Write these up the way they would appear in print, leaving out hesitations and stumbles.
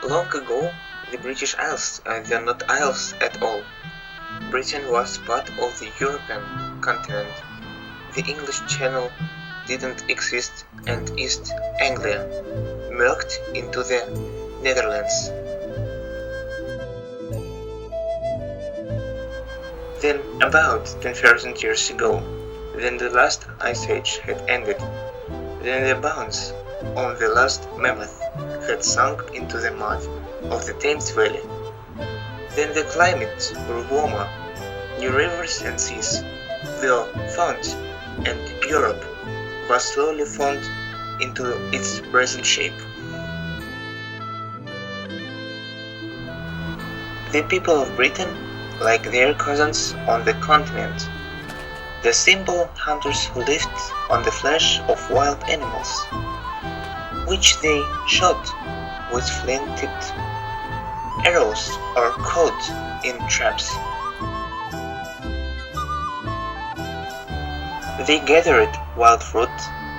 Long ago, the British Isles were not isles at all. Britain was part of the European continent. The English Channel didn't exist, and East Anglia merged into the Netherlands. Then, about 10,000 years ago, when the last ice age had ended, then the bones on the last mammoth had sunk into the mud of the Thames Valley. Then the climate grew warmer, new rivers and seas were found, and Europe was slowly formed into its present shape. The people of Britain, like their cousins on the continent, the simple hunters who lived on the flesh of wild animals, which they shot with flint-tipped arrows or caught in traps. They gathered wild fruit,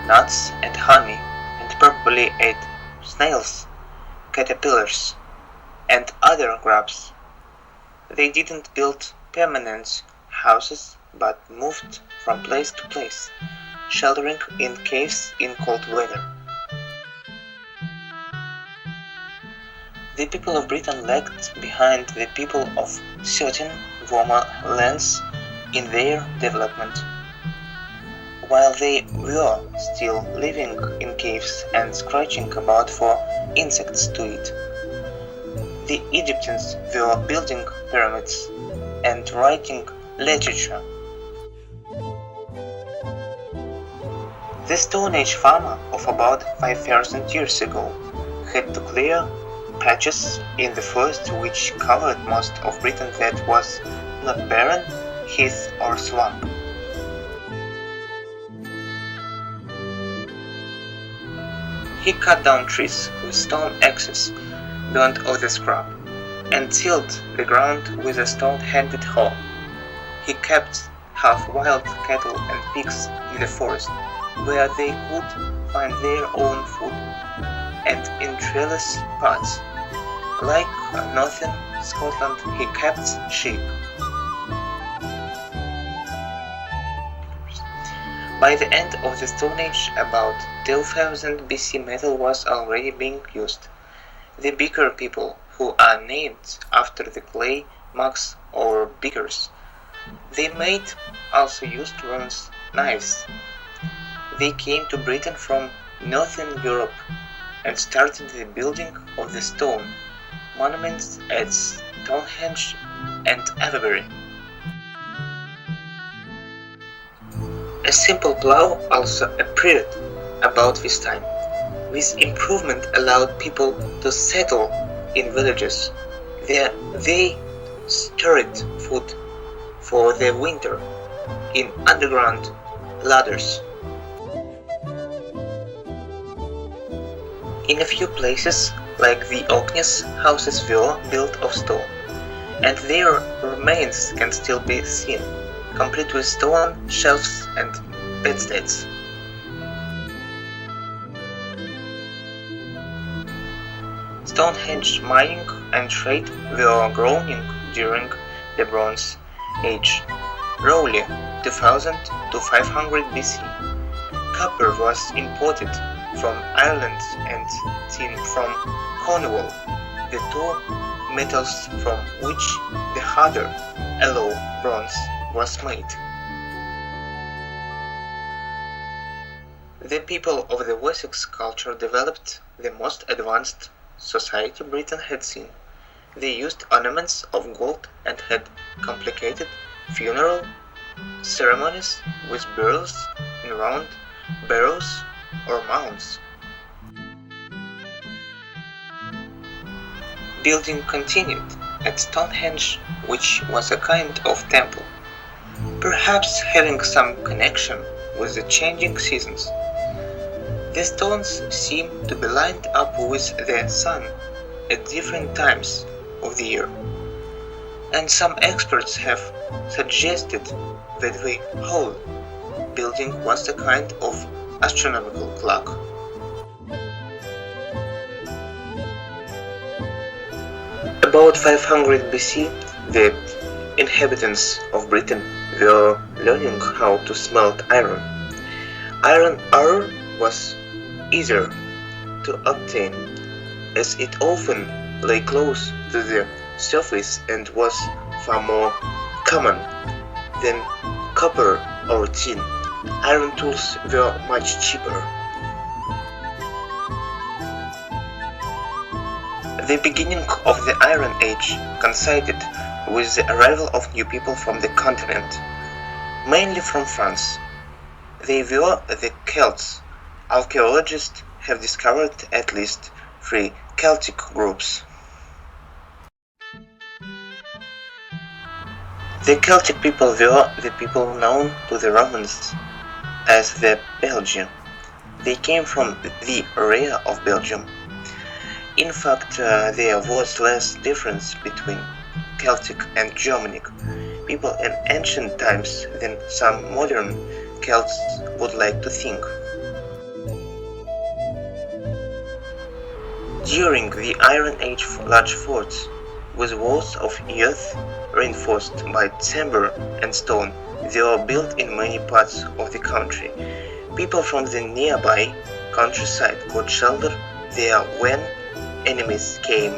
nuts and honey, and probably ate snails, caterpillars, and other grubs. They didn't build permanent houses but moved from place to place, sheltering in caves in cold weather. The people of Britain lagged behind the people of certain warmer lands in their development. While they were still living in caves and scratching about for insects to eat, the Egyptians were building pyramids and writing literature. The Stone Age farmer of about 5,000 years ago had to clear patches in the forest which covered most of Britain that was not barren, heath or swamp. He cut down trees with stone axes, burned off the scrub, and tilled the ground with a stone-handled hoe. He kept half-wild cattle and pigs in the forest, where they could find their own food, and in treeless parts, like northern Scotland, he kept sheep. By the end of the Stone Age, about 12,000 BC, metal was already being used. The Beaker people, who are named after the clay mugs or beakers, they made also used bronze knives. They came to Britain from northern Europe and started the building of the stone monuments at Stonehenge and Avebury. A simple plough also appeared about this time. This improvement allowed people to settle in villages where they stored food for the winter in underground ladders. In a few places, like the Orkneys, houses were built of stone, and their remains can still be seen, complete with stone shelves and bedsteads. Stonehenge mining and trade were growing during the Bronze Age. Roughly 2000 to 500 BC, copper was imported from Ireland and tin from Cornwall, the two metals from which the harder yellow bronze was made. The people of the Wessex culture developed the most advanced society Britain had seen. They used ornaments of gold and had complicated funeral ceremonies with burials in round barrows or mounds. Building continued at Stonehenge, which was a kind of temple, perhaps having some connection with the changing seasons. The stones seem to be lined up with the sun at different times of the year, and some experts have suggested that the whole building was a kind of astronomical clock. about 500 BC, the inhabitants of Britain were learning how to smelt iron. Iron ore was easier to obtain, as it often lay close to the surface and was far more common than copper or tin. Iron tools were much cheaper. The beginning of the Iron Age coincided with the arrival of new people from the continent, mainly from France. They were the Celts. Archaeologists have discovered at least 3 Celtic groups. The Celtic people were the people known to the Romans as the Belgi. They came from the area of Belgium. In fact, there was less difference between Celtic and Germanic people in ancient times than some modern Celts would like to think. During the Iron Age, large forts with walls of earth reinforced by timber and stone were built in many parts of the country. People from the nearby countryside got shelter there when enemies came.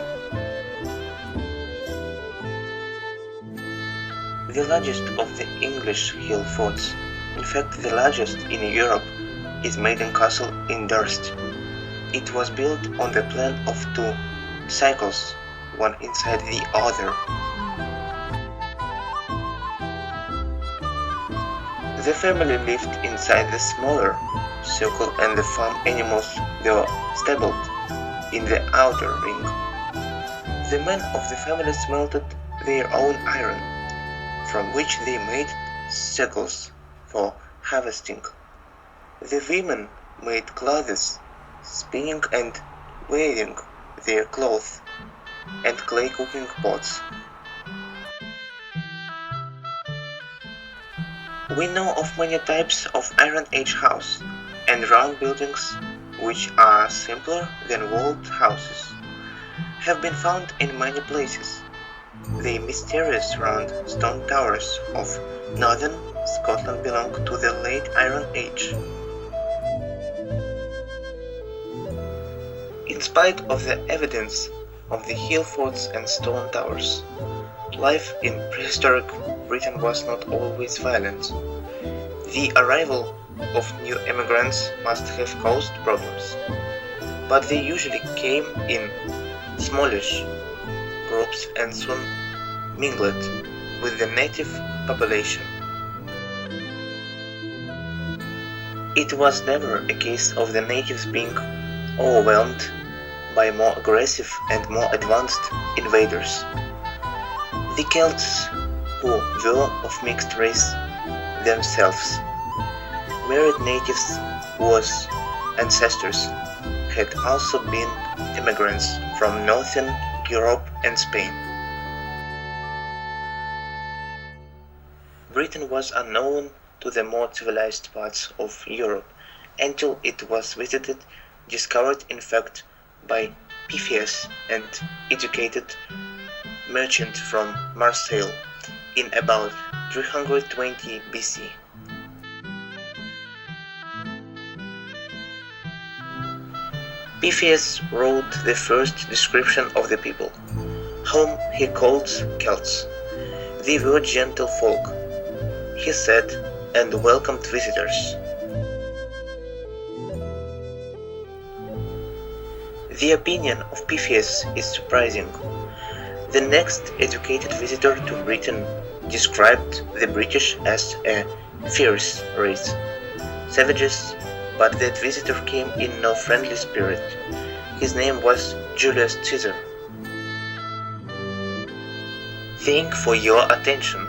The largest of the English hill forts, in fact the largest in Europe, is Maiden Castle in Durst. It was built on the plan of 2 cycles, one inside the other. The family lived inside the smaller circle and the farm animals were stabled in the outer ring. The men of the family smelted their own iron, from which they made sickles for harvesting. The women made clothes, spinning and weaving their clothes, and clay cooking pots. We know of many types of Iron Age house and round buildings which are simpler than walled houses, have been found in many places. The mysterious round stone towers of northern Scotland belong to the late Iron Age. In spite of the evidence of the hill forts and stone towers, life in prehistoric Britain was not always violent. The arrival of new immigrants must have caused problems, but they usually came in smallish groups and soon mingled with the native population. It was never a case of the natives being overwhelmed by more aggressive and more advanced invaders. The Celts, who were of mixed race themselves, married natives whose ancestors had also been immigrants from Northern Europe and Spain. Britain was unknown to the more civilized parts of Europe until it was visited, discovered in fact by Pytheas, and educated merchant from Marseille in about 320 BC. Pytheas wrote the first description of the people, whom he called Celts. They were gentle folk, he said, and welcomed visitors. The opinion of Pytheas is surprising. The next educated visitor to Britain described the British as a fierce race, savages, but that visitor came in no friendly spirit. His name was Julius Caesar. Thank for your attention.